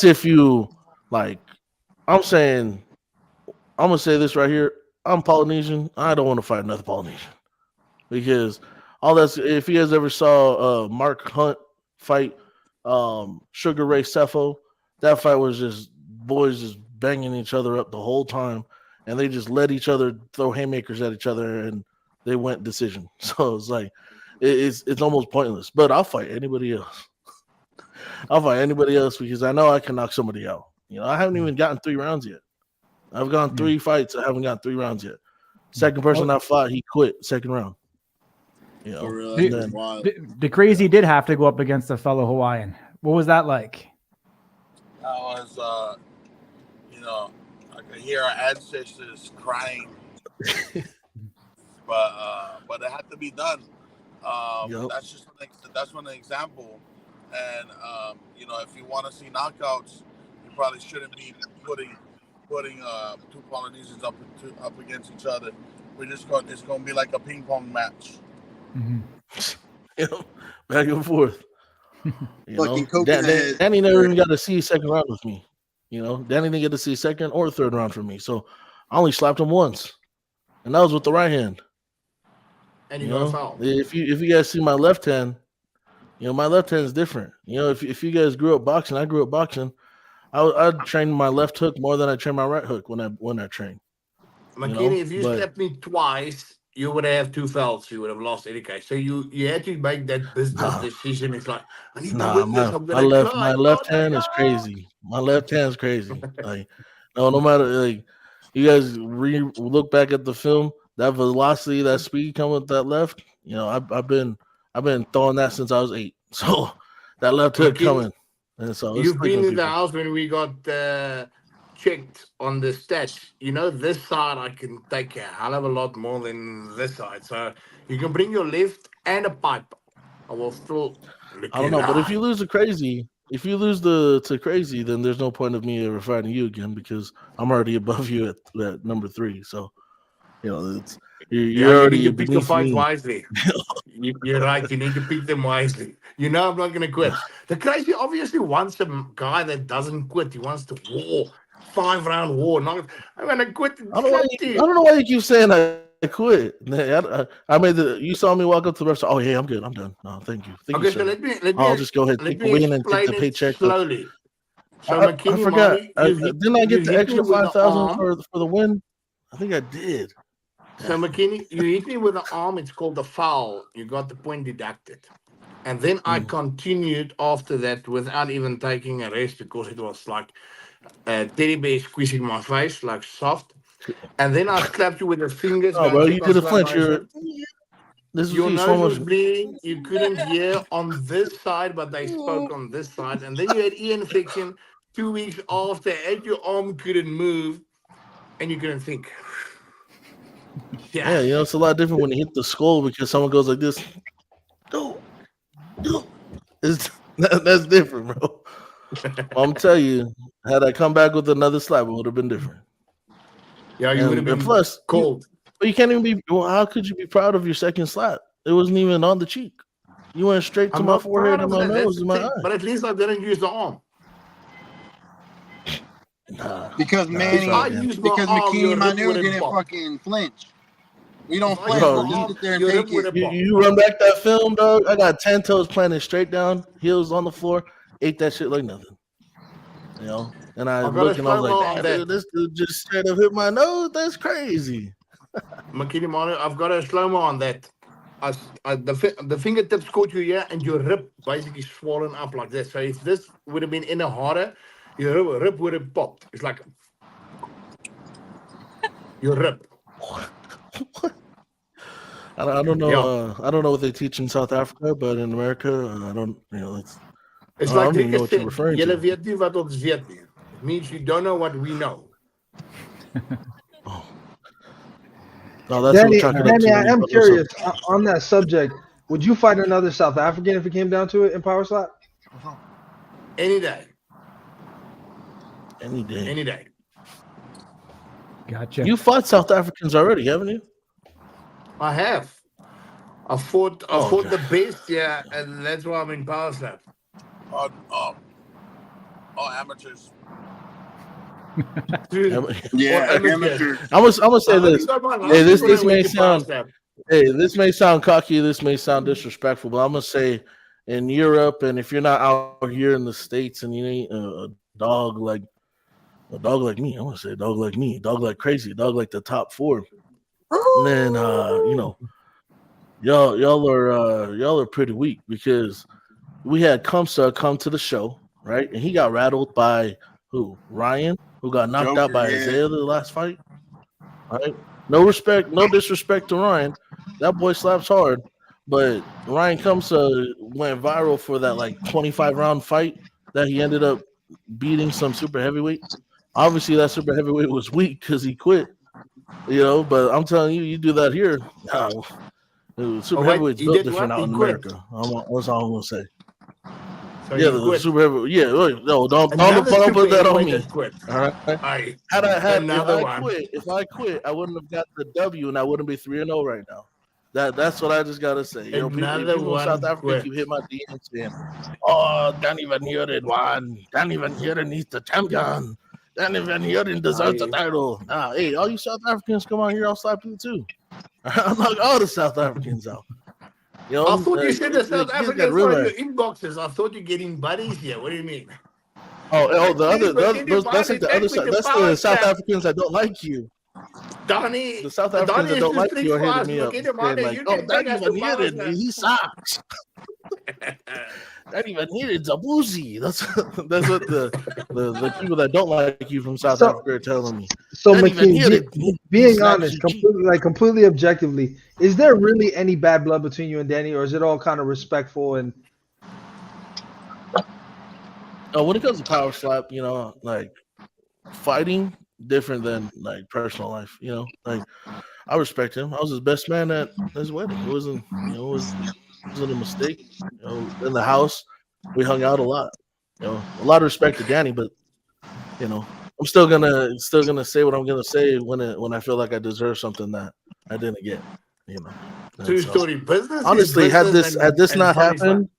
if you like. I'm gonna say this right here. I'm Polynesian. I don't want to fight another Polynesian because all that's, if you guys ever saw Mark Hunt fight Sugar Ray Cepho, that fight was just boys just banging each other up the whole time, and they just let each other throw haymakers at each other, and they went decision. So it's like it's almost pointless. But I'll fight anybody else. I'll fight anybody else because I know I can knock somebody out. You know, I haven't even gotten 3 rounds yet. I've gone 3 fights. I haven't gotten 3 rounds yet. Second person I fought, he quit second round. You know, For real, and that's then- wild. The Crazy did have to go up against a fellow Hawaiian. What was that like? That was, you know, I could hear our ancestors crying, but it had to be done. Yep. That's one example. And you know, if you want to see knockouts, you probably shouldn't be putting 2 Polynesians up against each other. It's going to be like a ping pong match. Mm-hmm. You know, back and forth. You Fucking know, coconut. Danny never even got to see second round with me. You know, Danny didn't get to see second or third round from me. So I only slapped him once, and that was with the right hand. And You you got know, foul. if you guys see my left hand, you know my left hand is different. You know, if you guys grew up boxing, I grew up boxing. I trained my left hook more than I trained my right hook when I trained. Makini, if you but- slapped me twice, you would have 2 fouls. You would have lost any case. So you had to make that business decision. It's like, I need to win this. I'm my gonna left cry. my left Oh, hand is crazy. My left hand is crazy. Like no matter, like you guys look back at the film, that velocity, that speed coming with that left. You know, I've been throwing that since I was 8. So that left hook Okay. coming, and so it's You've been taking in the people. house when we got checked on the stats. You know, this side I can take a hell of a lot more than this side. So you can bring your left and a pipe. I will still. I don't know, but if you lose to Crazy, to Crazy, then there's no point of me ever fighting you again because I'm already above you at number 3. So you know, you're you already need to pick your beneath fights me. wisely. You're right. You need to pick them wisely. You know, I'm not going to quit. The Crazy obviously wants a guy that doesn't quit. He wants to war, 5-round war. Not, I'm going to quit. I don't know why you keep saying I quit. I made you saw me walk up to the restaurant. Oh yeah, I'm good. I'm done. No, thank you. Thank Okay, you, so sir. let me I'll just go ahead, let take the me win, and take explain the it paycheck. slowly. So I Makini forgot. Manu, Didn't I get the hit me extra with the 5,000 arm. for the win? I think I did. So Makini, you hit me with the arm. It's called the foul. You got the point deducted. And then I continued after that without even taking a rest because it was like a teddy bear squeezing my face, like soft. And then I slapped you with the fingers. Oh, going bro, to you did a slap flinch. myself. This was Your you so nose was much. bleeding. You couldn't hear on this side, but they spoke on this side. And then you had ear infection 2 weeks after, and your arm couldn't move, and you couldn't think. Yeah, you know, it's a lot different when you hit the skull because someone goes like this. No. That's different, bro. I'm telling you, had I come back with another slap, it would have been different. Yeah, you would have been plus cold. But you can't even be. Well, how could you be proud of your second slap? It wasn't even on the cheek. You went straight to I'm my not forehead proud and of my that. That's nose the and my thing. eye. But at least I didn't use the arm. Because Manny, I use my because arm, your Makini rib Manu would have didn't popped. fucking flinch. We don't If I flinch. use Bro, We'll my just arm, sit there and your take rib would it. have popped. You run back that film, dog. I got 10 toes planted straight down, heels on the floor, ate that shit like nothing. You know, and I got looked a and I was slow-mo like, on damn, that. this dude just straight up hit my nose. That's crazy. Makini Manu, I've got a slow-mo on that. The fingertips caught you here and your rib basically swollen up like this. So if this would have been in a harder, your rib would have popped. It's like your rib. I don't know. Yeah. I don't know what they teach in South Africa, but in America, I don't. You know, It's I like don't even know Driekus what you're said, referring "Julle to. weet nie wat ons weet nie." It means you don't know what we know. Oh, that's what we're chalking up Danny, to. I When you am put those curious on that subject. Would you fight another South African if it came down to it in power slap? Any day. any day. Any day. Gotcha. You fought South Africans already, haven't you? I have. I fought okay. the best, yeah, and that's why I'm in power slap. All amateurs. Yeah, amateurs. I'm gonna say this. Hey, this may sound cocky. This may sound disrespectful, but I'm gonna say, in Europe, and if you're not out here in the States, and you ain't a dog like me, I'm gonna say a dog like me, dog like Crazy, a dog like the top four. And then you know, y'all are pretty weak because we had Kamsa come to the show, right? And he got rattled by who? Ryan, who got knocked Joker, out by yeah. Isaiah the last fight. Right? No disrespect to Ryan. That boy slaps hard. But Ryan Kamsa went viral for that like 25 round fight that he ended up beating some super heavyweight. Obviously, that super heavyweight was weak because he quit. You know, but I'm telling you, you do that here. Super heavyweight's he built did different what? out He in quit. America. That's all I'm gonna say. So Yeah, he the quit. super heavyweight. Yeah, no, don't Another put super that on heavyweight me. that quit. All right. Aye. If Another I one. quit, I wouldn't have got the W, and I wouldn't be 3-0 right now. That's what I just gotta say. You know, Another people in South one Africa quit. keep hitting my DMs saying, "Oh, Danie Van Heerden won. Danie Van Heerden needs the champion. Danie Van Heerden deserves a title." Hey, all you South Africans, come on here. I'll slap you too. I'll knock all the South Africans out. You know, I thought you said the South kids got Africans real are your ass. inboxes. I thought you're getting buddies here. What do you mean? That's like the other side. That's the South Africans that don't like you. Donnie, The South Africans that don't like you are hitting me up saying like, "Oh, bring Danie us Van to power Heerden, slap. he sucks. Danie Van Heerden's a boozy." That's what the people that don't like you from South Africa are telling me. So Danie Van McKinney, Heerden, he being slaps honest, you cheap. completely objectively, is there really any bad blood between you and Danny, or is it all kind of respectful and? When it comes to power slap, you know, like fighting different than like personal life. You know, like I respect him. I was his best man at his wedding. It wasn't, you know, it wasn't a mistake. You know, in the house, we hung out a lot. You know, a lot of respect to Danny, but you know, I'm still gonna say what I'm gonna say when I feel like I deserve something that I didn't get. You know, and True so, story. Business. honestly, is had business this and not funny happened,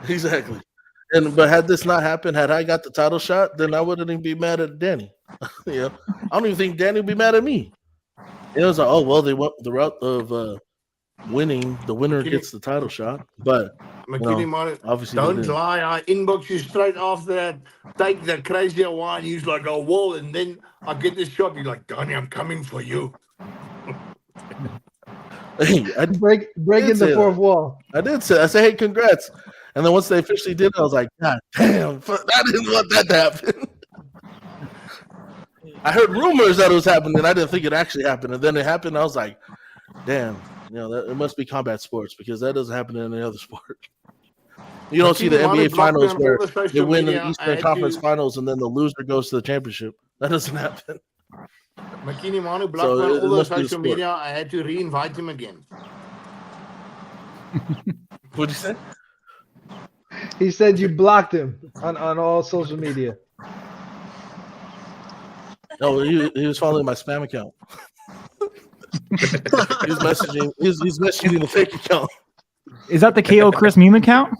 exactly. But had this not happened, had I got the title shot, then I wouldn't even be mad at Danny. You know, I don't even think Danny would be mad at me. It was like, oh well, they went the route of winning. The winner gets the title shot, but Makini Manu, obviously don't lie. I inbox you straight after that. Take the Crazy Hawaiian. He's like, oh, wall. And then I get this shot. You're like, Donnie, I'm coming for you. Breaking the fourth wall. I did say, I said, hey, congrats. And then once they officially did it, I was like, God damn, I didn't want that to happen. I heard rumors that it was happening. I didn't think it actually happened. And then it happened. I was like, damn, you know, it must be combat sports because that doesn't happen in any other sport. You don't see the NBA finals where they win the Eastern Conference Finals and then the loser goes to the championship. That doesn't happen. Makini Manu blocked So me on it all the must be the social sport. media. I had to re-invite him again. What'd you say? He said you blocked him on all social media. Oh, he was following my spam account. He's messaging. He's messaging the fake account. Is that the KO Chris meme account?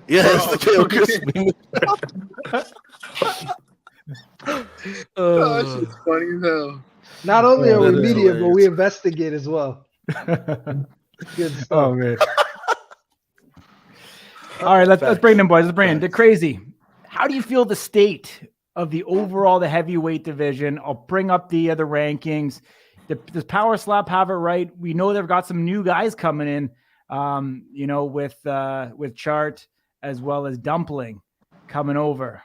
Yeah, it's the KO Chris meme. Oh, that shit's funny as hell. Not only are that we is media, but we hilarious. investigate as well. Good stuff. Oh man. All right, let's bring them, boys. Let's bring in the Crazy. How do you feel the state of the overall the heavyweight division? I'll bring up the rankings. Does Power Slap have it right? We know they've got some new guys coming in, with Chart as well as Dumpling coming over.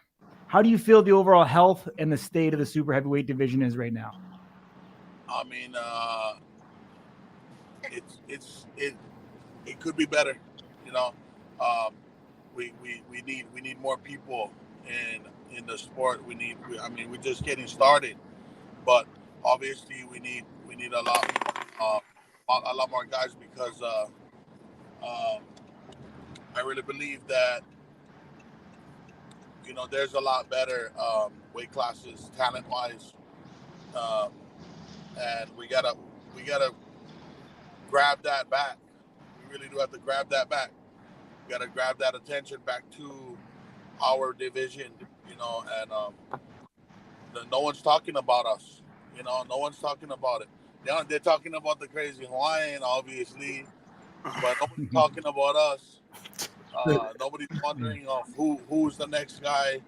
How do you feel the overall health and the state of the super heavyweight division is right now? I mean, it could be better. You know, we need more people in the sport. We're just getting started, but obviously we need a lot more guys because I really believe that there's a lot better weight classes talent wise, and we gotta grab that back. We really do have to grab that back. We gotta grab that attention back to our division, and no one's talking about us. No one's talking about it. They're talking about the Crazy Hawaiian, obviously, but nobody's talking about us. Nobody's wondering of who's the next guy.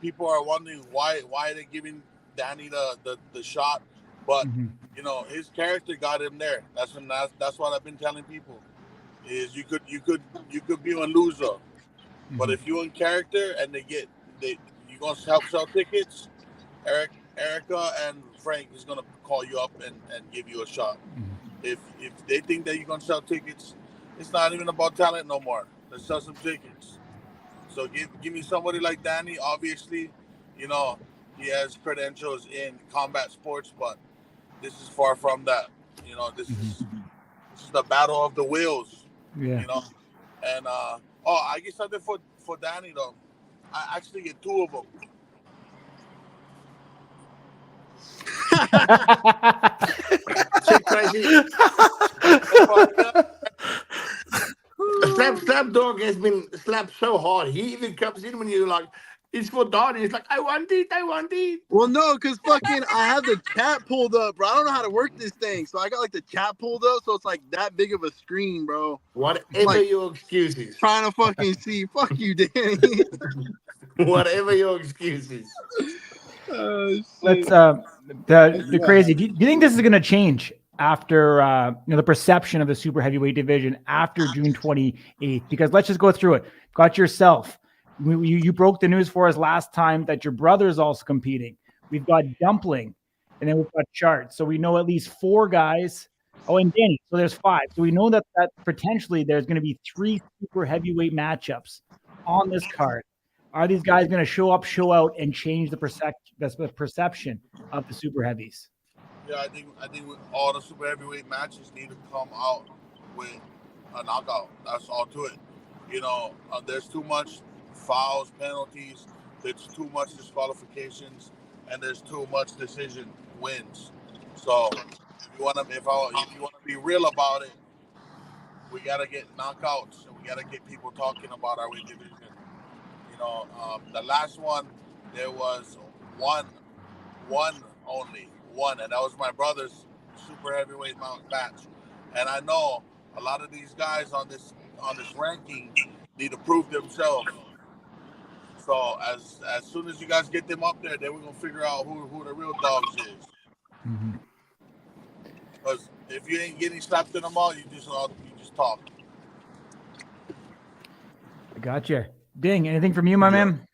People are wondering why they're giving Danie the shot, but his character got him there. That's what I've been telling people. Is you could be a loser, but if you're in character and you're gonna help sell tickets, Erica and Frank is gonna call you up and give you a shot. If they think that you're gonna sell tickets, it's not even about talent no more. Let's sell some tickets. So give me somebody like Danie. Obviously, he has credentials in combat sports, but this is far from that. This is the battle of the wills. Yeah. And I get something for Danie though. I actually get two of them. Shit, Crazy. Slap dog has been slapped so hard. He even comes in when you're like, it's for Danie. He's like, I want it. Well, no, because fucking I have the chat pulled up, bro. I don't know how to work this thing. So I got like the chat pulled up, so it's like that big of a screen, bro. Whatever your excuses. Trying to fucking see. Fuck you, Danie. Whatever your excuses. Let's the Crazy. Do you think this is going to change after the perception of the super heavyweight division after June 28th? Because let's just go through it. Got yourself. You broke the news for us last time that your brother is also competing. We've got Dumpling, and then we've got Chart. So we know at least 4 guys. Oh, and Danie. So there's 5. So we know that potentially there's going to be 3 super heavyweight matchups on this card. Are these guys going to show up, show out, and change the perception of the super heavies? Yeah, I think all the super heavyweight matches need to come out with a knockout. That's all to it. There's too much fouls, penalties. There's too much disqualifications, and there's too much decision wins. So if you want to be real about it, we gotta get knockouts, and we gotta get people talking about our weight division. The last one, there was one only, and that was my brother's super heavyweight match. And I know a lot of these guys on this ranking need to prove themselves. So as soon as you guys get them up there, then we're gonna figure out who the real dogs is. Because if you ain't getting slapped in them all, you just talk. I gotcha. Ding. Anything from you, my man?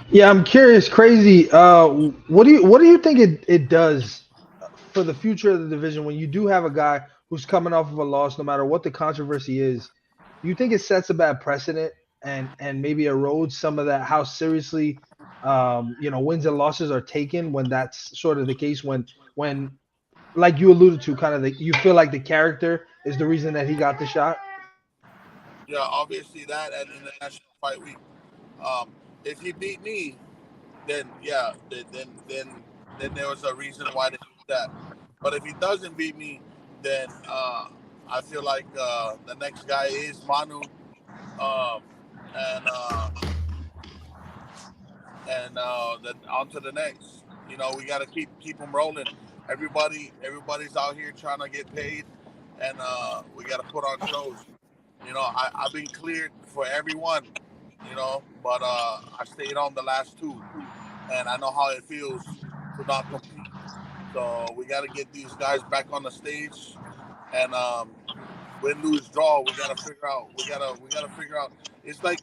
Yeah, I'm curious, Crazy. What do you think it does for the future of the division when you do have a guy who's coming off of a loss, no matter what the controversy is? Do you think it sets a bad precedent and maybe erodes some of that how seriously wins and losses are taken when that's sort of the case. When like you alluded to, kind of you feel like the character is the reason that he got the shot. Yeah, obviously that at International Fight Week. If he beat me, then yeah, then there was a reason why they did that. But if he doesn't beat me, then I feel like the next guy is Manu, um, and then on to the next. We got to keep them rolling. Everybody's out here trying to get paid, and we got to put on shows. I've been cleared for everyone, but I stayed on the last two, and I know how it feels to not compete. So we got to get these guys back on the stage, and win, lose, draw. We got to figure out. We gotta figure out. It's like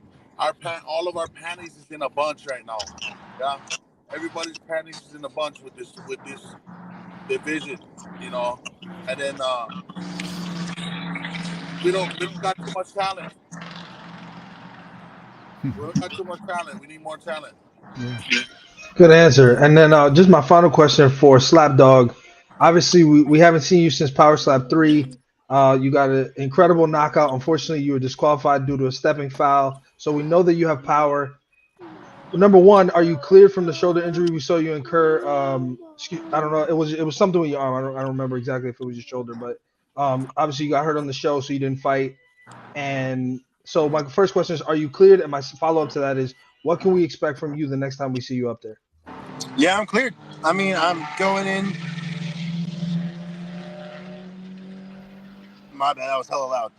all of our panties is in a bunch right now. Yeah, everybody's panties is in a bunch with this division, and then we don't got too much talent. We don't got too much talent. We need more talent. Yeah. Good answer. And then just my final question for Slap Dog. Obviously, we haven't seen you since Power Slap 3. You got an incredible knockout. Unfortunately, you were disqualified due to a stepping foul. So we know that you have power. Number one, are you cleared from the shoulder injury we saw you incur? I don't know. It was something with your arm. I don't remember exactly if it was your shoulder, but obviously you got hurt on the show, so you didn't fight. And so my first question is, are you cleared? And my follow up to that is, what can we expect from you the next time we see you up there? Yeah, I'm cleared. I mean, I'm going in. My bad, that was hella loud.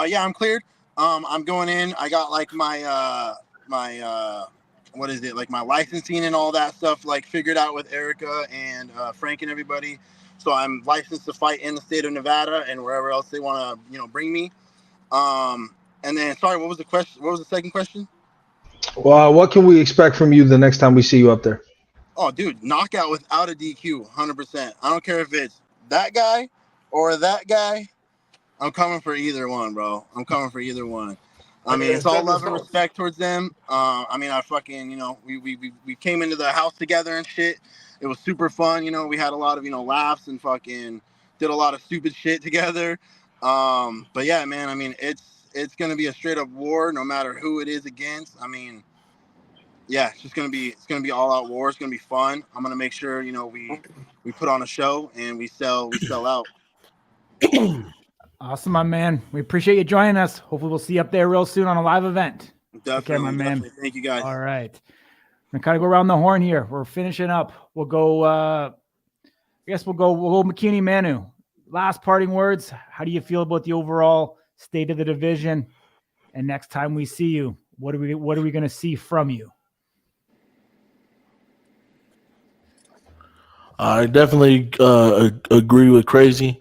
Yeah, I'm cleared. I'm going in. I got like my what is it? Like my licensing and all that stuff like figured out with Erica and Frank and everybody. So I'm licensed to fight in the state of Nevada and wherever else they want to, bring me. And then sorry, what was the question? What was the second question? Well, what can we expect from you the next time we see you up there? Oh, dude, knockout without a DQ, 100%. I don't care if it's that guy or that guy. I'm coming for either one, bro. I'm coming for either one. I mean, it's all love and respect towards them. I mean, I fucking, we came into the house together and shit. It was super fun. We had a lot of, laughs and fucking did a lot of stupid shit together. But yeah, man, I mean, it's going to be a straight up war no matter who it is against. I mean, yeah, it's going to be all out war. It's going to be fun. I'm going to make sure, we put on a show and we sell out. Awesome, my man. We appreciate you joining us. Hopefully we'll see you up there real soon on a live event. Definitely, Take care, my man. definitely. Thank you, guys. All right. We're kind of go around the horn here. We're finishing up. We'll go, I guess we'll go Makini Manu. Last parting words. How do you feel about the overall state of the division? And next time we see you, what are we going to see from you? I definitely agree with Crazy.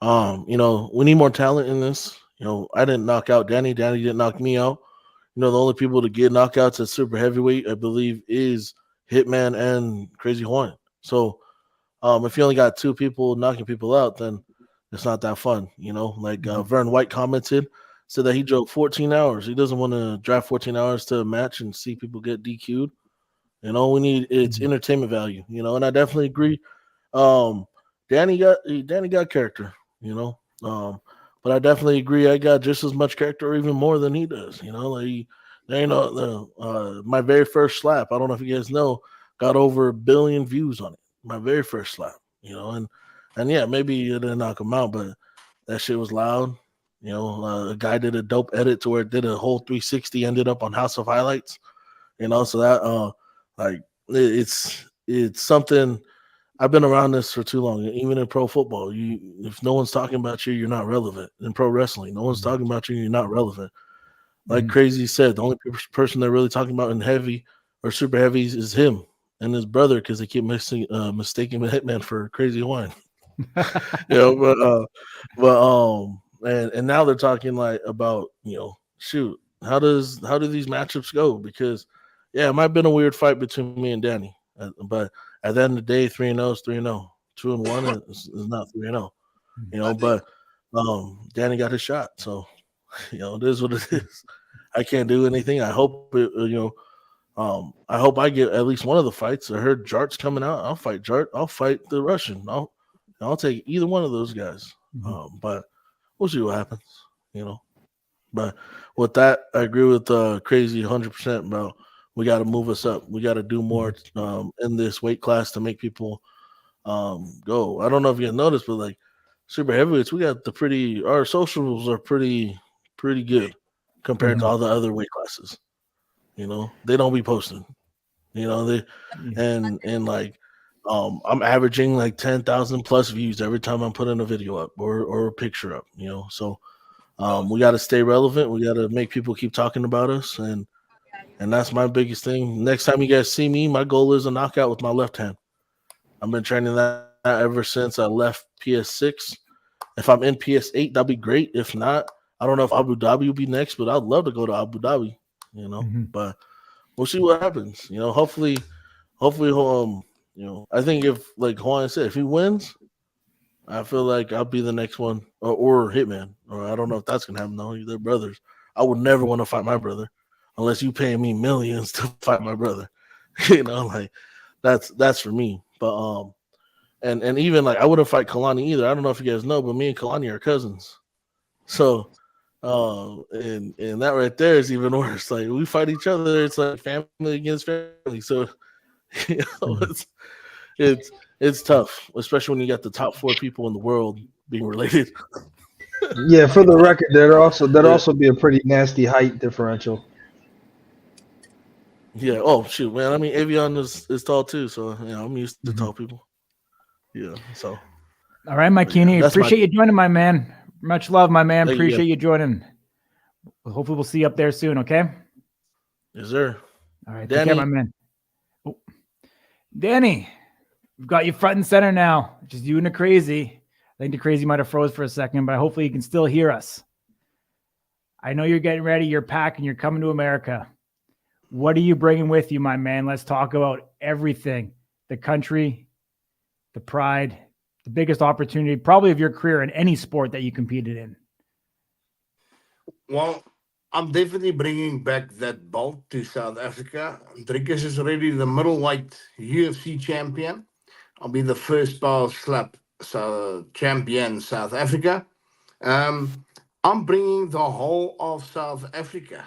We need more talent in this. I didn't knock out Danie. Danie didn't knock me out. The only people to get knockouts at super heavyweight, I believe, is Hitman and Crazy Hawaiian. So if you only got two people knocking people out, then it's not that fun. Vern White commented, said that he drove 14 hours. He doesn't want to drive 14 hours to a match and see people get DQ'd. We need it's entertainment value. And I definitely agree. Danie got character. But I definitely agree. I got just as much character, or even more than he does. My very first slap. I don't know if you guys know, got over 1 billion views on it. My very first slap. And yeah, maybe it didn't knock him out, but that shit was loud. A guy did a dope edit to where it did a whole 360, ended up on House of Highlights. So that it's something. I've been around this for too long. Even in pro football, if no one's talking about you, you're not relevant. In pro wrestling, no one's talking about you, you're not relevant. Like Crazy said, the only person they're really talking about in heavy or super heavies is him and his brother, because they keep mistaking Hitman for Crazy Hawaiian. And now they're talking like about shoot, how do these matchups go? Because yeah, it might have been a weird fight between me and Danie, but at the end of the day, 3-0 is 3-0. 2-1 is not 3-0. But Danie got his shot, so it is what it is. I can't do anything. I hope I hope I get at least one of the fights. I heard Jart's coming out. I'll fight Jart. I'll fight the Russian. I'll take either one of those guys. But we'll see what happens, you know. But with that, I agree with Crazy 100%, bro. We got to move us up. We got to do more in this weight class to make people go. I don't know if you noticed, but like super heavyweights, we got our socials are pretty good compared to all the other weight classes. You know, they don't be posting. You know, and like I'm averaging like 10,000 plus views every time I'm putting a video up or a picture up, you know. So we got to stay relevant. We got to make people keep talking about us, and that's my biggest thing. Next time you guys see me, my goal is a knockout with my left hand. I've been training that ever since I left PS6. If I'm in PS8, that'd be great. If not, I don't know if Abu Dhabi will be next, but I'd love to go to Abu Dhabi, you know. But we'll see what happens. You know, hopefully, you know, I think if, like Hawaiian said, if he wins, I feel like I'll be the next one, or Hitman, or I don't know if that's gonna happen though. They're brothers. I would never want to fight my brother unless you paying me millions to fight my brother. You know, like that's for me. But and even like I wouldn't fight Kalani either. I don't know if you guys know, but me and Kalani are cousins. So and that right there is even worse. Like we fight each other, it's like family against family. So you know, it's tough, especially when you got the top 4 people in the world being related. Yeah, for the record, there'd also be a pretty nasty height differential. Yeah. Oh shoot, man. I mean, Avion is tall too, so you know I'm used to tall people. Yeah. So. All right, Makini. Yeah, appreciate you joining, my man. Much love, my man. Thank you, Appreciate you joining. Hopefully, we'll see you up there soon. Okay. Yes, sir. All right, Danny. take care, my man. Oh. Danny, we've got you front and center now. Just you and the Crazy. I think the Crazy might have froze for a second, but hopefully you can still hear us. I know you're getting ready. You're packing. You're coming to America. What are you bringing with you, my man? Let's talk about everything. The country, the pride, the biggest opportunity probably of your career in any sport that you competed in. Well, I'm definitely bringing back that belt to South Africa. Driekus is already the middleweight UFC champion. I'll be the first power slap champion South Africa. I'm bringing the whole of South Africa.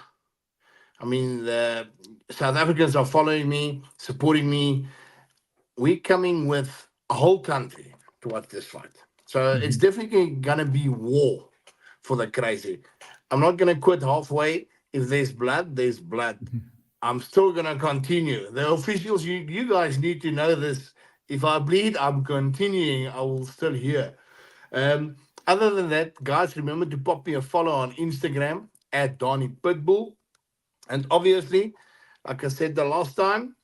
I mean, the South Africans are following me, supporting me. We're coming with a whole country to watch this fight. So it's definitely going to be war for the Crazy. I'm not going to quit halfway. If there's blood, there's blood. I'm still going to continue. The officials, you guys need to know this. If I bleed, I'm continuing. I will still hear. Other than that, guys, remember to pop me a follow on Instagram at Danie Pitbull. And obviously, like I said the last time,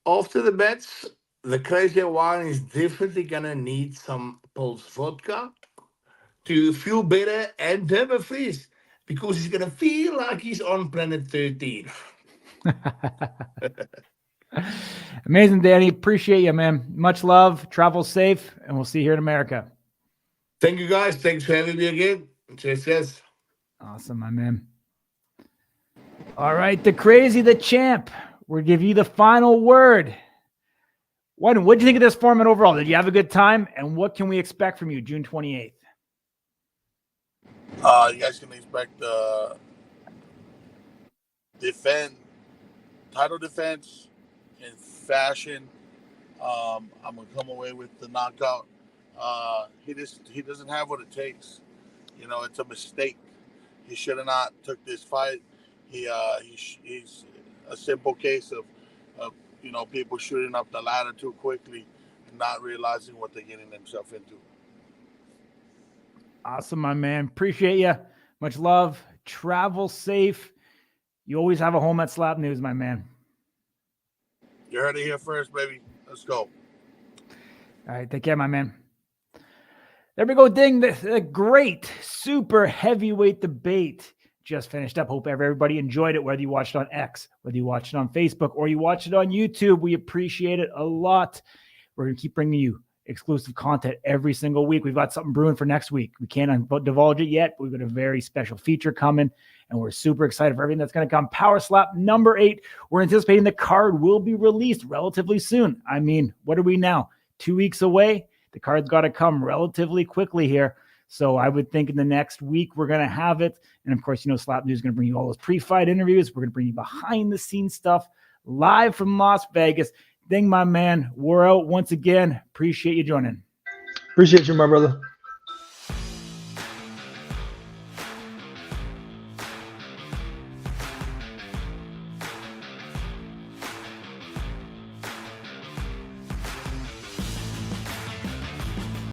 after the bets, the Crazy Hawaiian is definitely going to need some Pulse vodka to feel better and have a freeze because he's going to feel like he's on planet 13. Amazing, Danny. Appreciate you, man. Much love. Travel safe, and we'll see you here in America. Thank you, guys. Thanks for having me again. Cheers. Awesome, my man. All right, the Crazy, the champ. We'll give you the final word. What did you think of this format overall? Did you have a good time? And what can we expect from you June 28th? You guys can expect title defense in fashion. I'm gonna come away with the knockout. He doesn't have what it takes. You know, it's a mistake. He should have not took this fight. He's a simple case of people shooting up the ladder too quickly and not realizing what they're getting themselves into. Awesome, my man. Appreciate you. Much love. Travel safe. You always have a home at Slap News, my man. You heard it here first, baby. Let's go. All right, take care, my man. There we go, Ding. The great super heavyweight debate just finished up. Hope everybody enjoyed it, whether you watched it on X, whether you watched it on Facebook, or you watched it on YouTube. We appreciate it a lot. We're going to keep bringing you exclusive content every single week. We've got something brewing for next week. We can't divulge it yet, but we've got a very special feature coming, and we're super excited for everything that's going to come. Power Slap number 8. We're anticipating the card will be released relatively soon. I mean, what are we now? 2 weeks away? The card's got to come relatively quickly here. So I would think in the next week we're going to have it. And of course, Slap News is going to bring you all those pre-fight interviews. We're going to bring you behind the scenes stuff live from Las Vegas. Ding, my man. We're out once again. Appreciate you joining. Appreciate you, my brother.